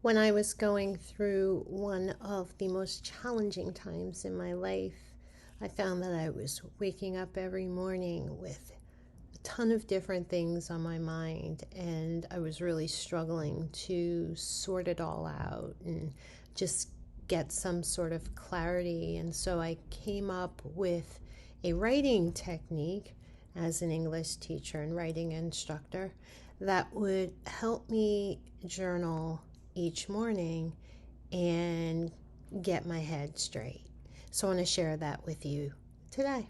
When I was going through one of the most challenging times in my life, I found that I was waking up every morning with a ton of different things on my mind, and I was really struggling to sort it all out and just get some sort of clarity. And so I came up with a writing technique as an English teacher and writing instructor that would help me journal each morning and get my head straight. So I want to share that with you today.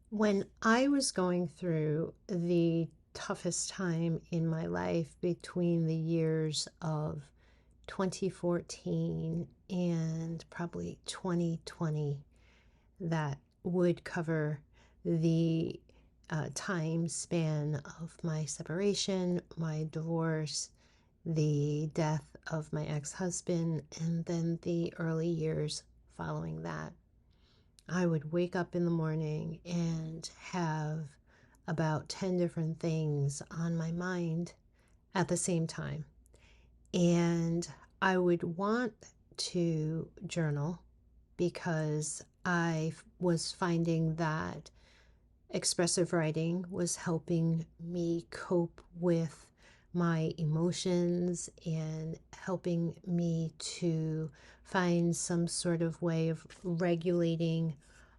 When I was going through the toughest time in my life between the years of 2014 and probably 2020, that would cover the time span of my separation, my divorce, the death of my ex husband, and then the early years following that. I would wake up in the morning and have about 10 different things on my mind at the same time. And I would want to journal because I was finding that expressive writing was helping me cope with my emotions and helping me to find some sort of way of regulating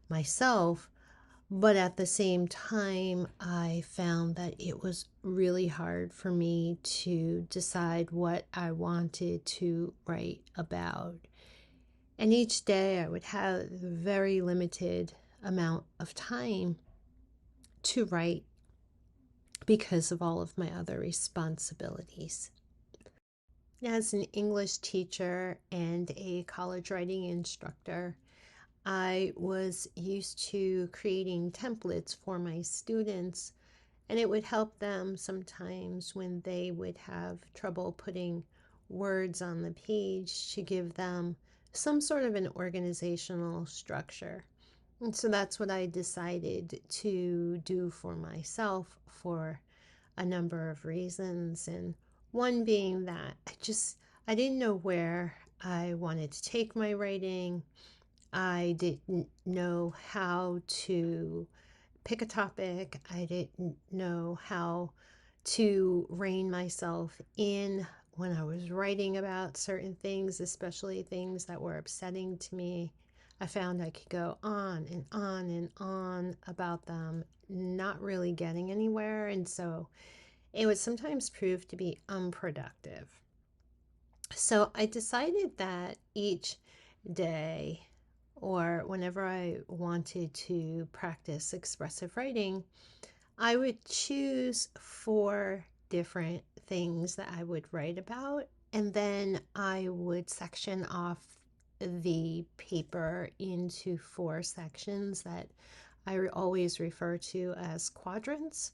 myself. But at the same time, I found that it was really hard for me to decide what I wanted to write about. And each day I would have a very limited amount of time to write because of all of my other responsibilities. As an English teacher and a college writing instructor, I was used to creating templates for my students, and it would help them sometimes when they would have trouble putting words on the page to give them some sort of an organizational structure. And so that's what I decided to do for myself for a number of reasons. And one being that I didn't know where I wanted to take my writing. I didn't know how to pick a topic. I didn't know how to rein myself in when I was writing about certain things, especially things that were upsetting to me. I found I could go on and on and on about them, not really getting anywhere. And so it would sometimes prove to be unproductive. So I decided that each day, or whenever I wanted to practice expressive writing, I would choose four different things that I would write about, and then I would section off the paper into four sections that I always refer to as quadrants.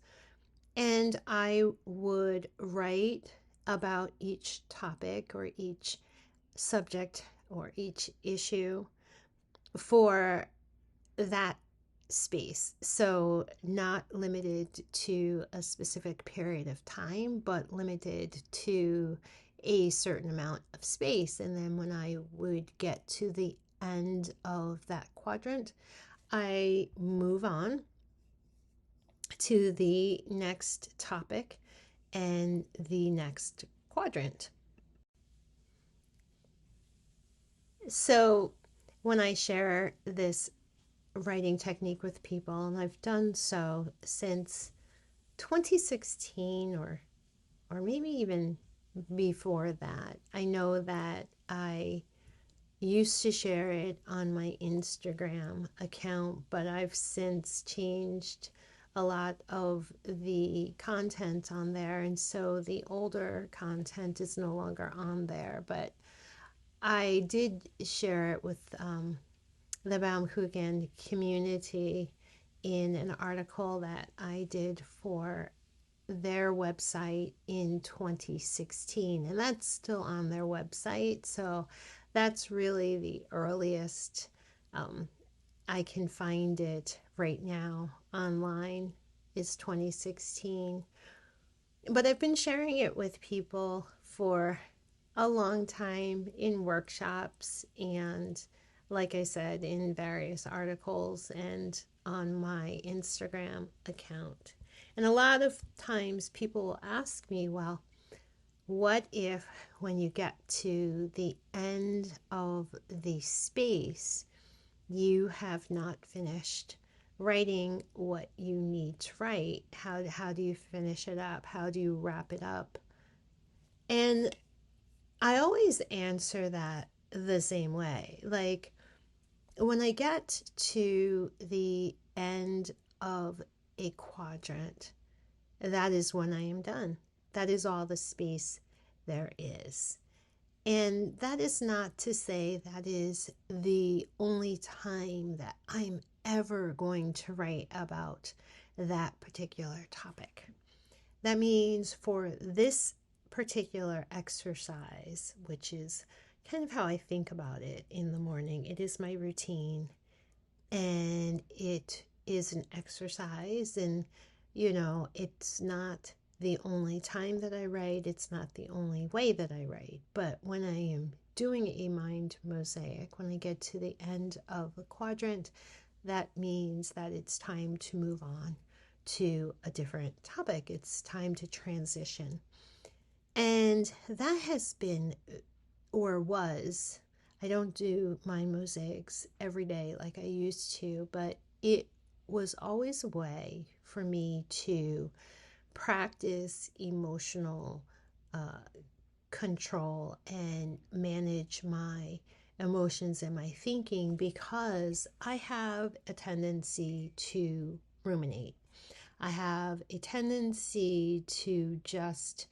And I would write about each topic or each subject or each issue for that space. So, not limited to a specific period of time, but limited to a certain amount of space. And then when I would get to the end of that quadrant, I move on to the next topic and the next quadrant. So, when I share this writing technique with people, and I've done so since 2016 or maybe even before that. I know that I used to share it on my Instagram account, but I've since changed a lot of the content on there, and so the older content is no longer on there. But I did share it with the Baumkuchen community in an article that I did for their website in 2016, and that's still on their website. So that's really the earliest I can find it right now online is 2016. But I've been sharing it with people for a long time in workshops and, like I said, in various articles and on my Instagram account. And a lot of times people will ask me, well, what if when you get to the end of the space, you have not finished writing what you need to write? How do you finish it up? How do you wrap it up? And I always answer that the same way. Like when I get to the end of a quadrant, that is when I am done. That is all the space there is. And that is not to say that is the only time that I'm ever going to write about that particular topic. That means for this particular exercise, which is kind of how I think about it in the morning, it is my routine and it is an exercise. And, it's not the only time that I write, it's not the only way that I write. But when I am doing a mind mosaic, when I get to the end of a quadrant, that means that it's time to move on to a different topic. It's time to transition. And that has been, or was, I don't do mind mosaics every day like I used to, but it was always a way for me to practice emotional control and manage my emotions and my thinking, because I have a tendency to ruminate. I have a tendency to just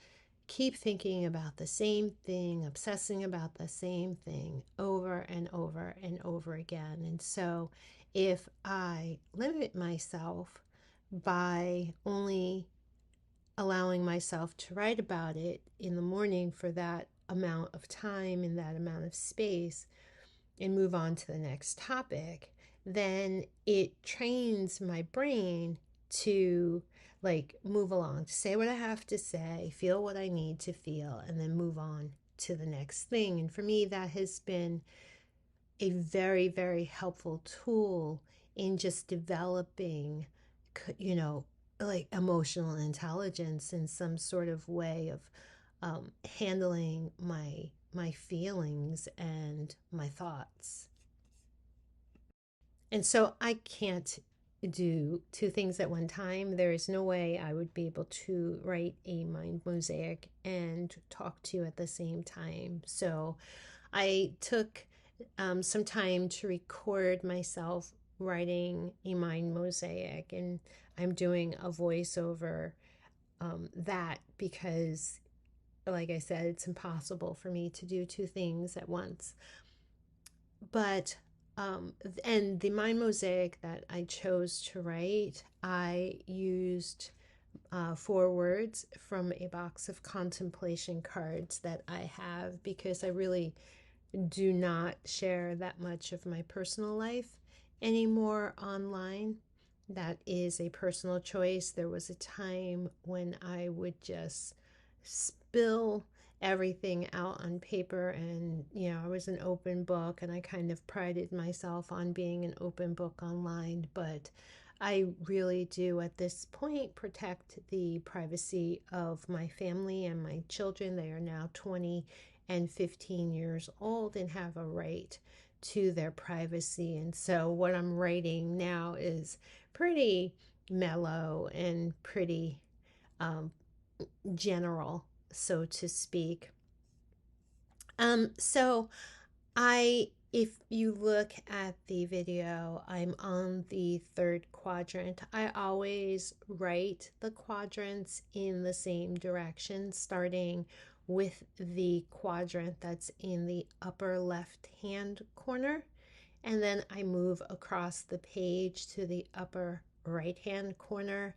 keep thinking about the same thing, obsessing about the same thing over and over and over again. And so if I limit myself by only allowing myself to write about it in the morning for that amount of time in that amount of space and move on to the next topic, then it trains my brain to like move along, to say what I have to say, feel what I need to feel, and then move on to the next thing. And for me, that has been a very, very helpful tool in just developing, like emotional intelligence and some sort of way of handling my feelings and my thoughts. And so I can't do two things at one time. There is no way I would be able to write a mind mosaic and talk to you at the same time. So I took some time to record myself writing a mind mosaic, and I'm doing a voiceover that because, like I said, it's impossible for me to do two things at once. But and the mind mosaic that I chose to write, I used 4 words from a box of contemplation cards that I have, because I really do not share that much of my personal life anymore online. That is a personal choice. There was a time when I would just spill everything out on paper, and I was an open book, and I kind of prided myself on being an open book online. But I really do at this point protect the privacy of my family and my children. They are now 20 and 15 years old and have a right to their privacy. And so what I'm writing now is pretty mellow and pretty general, so to speak. So if you look at the video, I'm on the third quadrant. I always write the quadrants in the same direction, starting with the quadrant that's in the upper left hand corner, and then I move across the page to the upper right hand corner.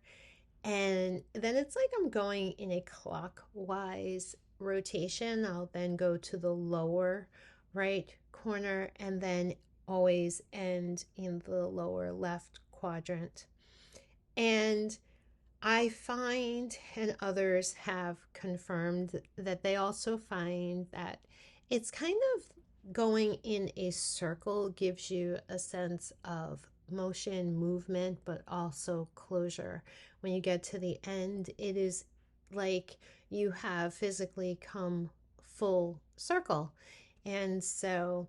And then it's like I'm going in a clockwise rotation. I'll then go to the lower right corner and then always end in the lower left quadrant. And I find, and others have confirmed, that they also find that it's kind of going in a circle gives you a sense of motion, movement, but also closure. When you get to the end, it is like you have physically come full circle. And so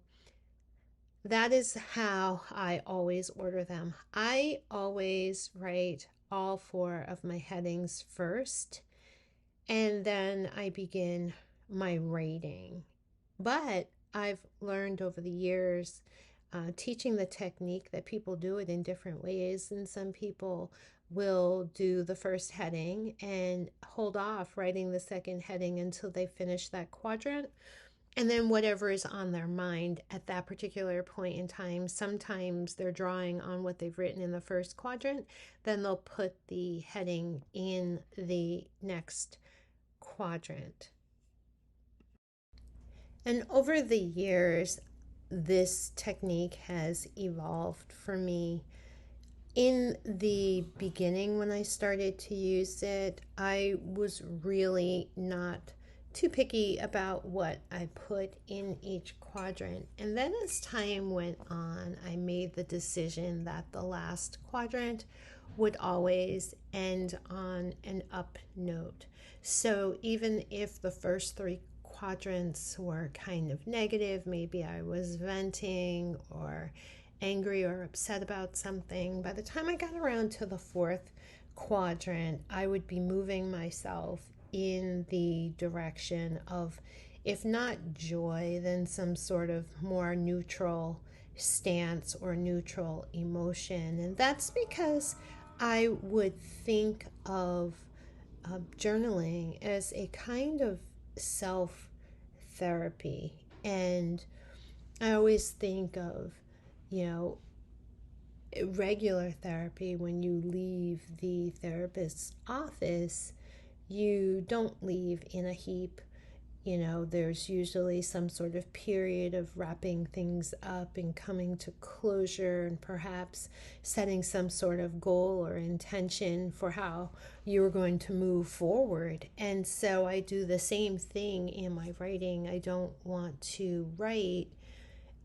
that is how I always order them. I always write all 4 of my headings first, and then I begin my rating. But I've learned over the years, teaching the technique, that people do it in different ways, and some people will do the first heading and hold off writing the second heading until they finish that quadrant. And then whatever is on their mind at that particular point in time, sometimes they're drawing on what they've written in the first quadrant, then they'll put the heading in the next quadrant. And over the years, this technique has evolved for me. In the beginning, when I started to use it, I was really not too picky about what I put in each quadrant. And then as time went on, I made the decision that the last quadrant would always end on an up note. So even if the first 3 quadrants were kind of negative, maybe I was venting or angry or upset about something, by the time I got around to the 4th quadrant, I would be moving myself in the direction of, if not joy, then some sort of more neutral stance or neutral emotion. And that's because I would think of journaling as a kind of self therapy. And I always think of, regular therapy. When you leave the therapist's office, you don't leave in a heap. There's usually some sort of period of wrapping things up and coming to closure, and perhaps setting some sort of goal or intention for how you're going to move forward. And so I do the same thing in my writing. I don't want to write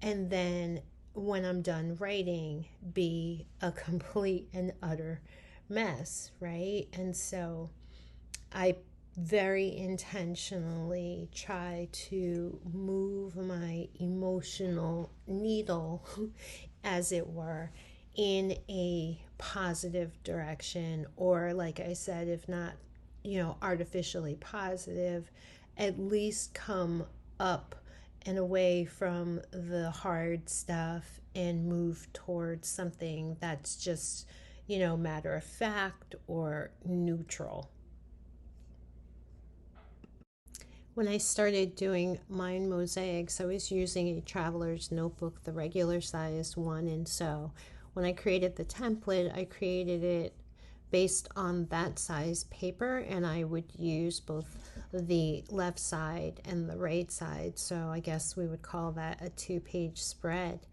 and then, when I'm done writing, be a complete and utter mess, right? And so I very intentionally try to move my emotional needle, as it were, in a positive direction, or, like I said, if not, artificially positive, at least come up and away from the hard stuff and move towards something that's just, matter of fact or neutral. When I started doing MindMosaic, I was using a traveler's notebook, the regular sized one. And so when I created the template, I created it based on that size paper, and I would use both the left side and the right side. So I guess we would call that a 2-page spread.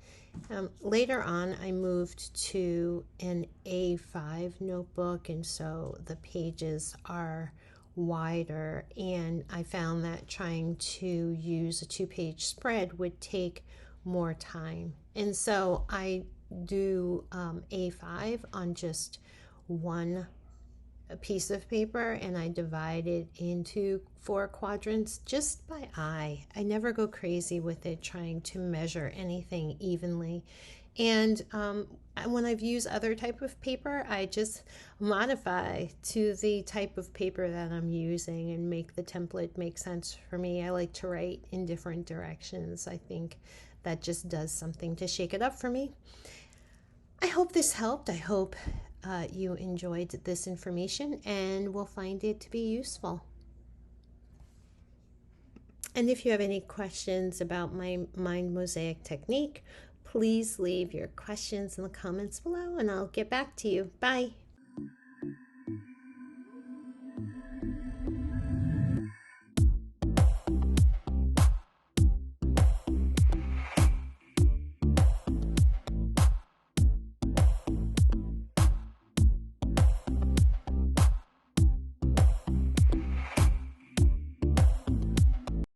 Later on, I moved to an A5 notebook, and so the pages are wider, and I found that trying to use a 2-page spread would take more time. And so I do A5 on just one piece of paper, and I divide it into 4 quadrants just by eye. I never go crazy with it trying to measure anything evenly. And when I've used other type of paper, I just modify to the type of paper that I'm using and make the template make sense for me. I like to write in different directions. I think that just does something to shake it up for me. I hope this helped. I hope you enjoyed this information and will find it to be useful. And if you have any questions about my MindMosaic technique, please leave your questions in the comments below and I'll get back to you. Bye.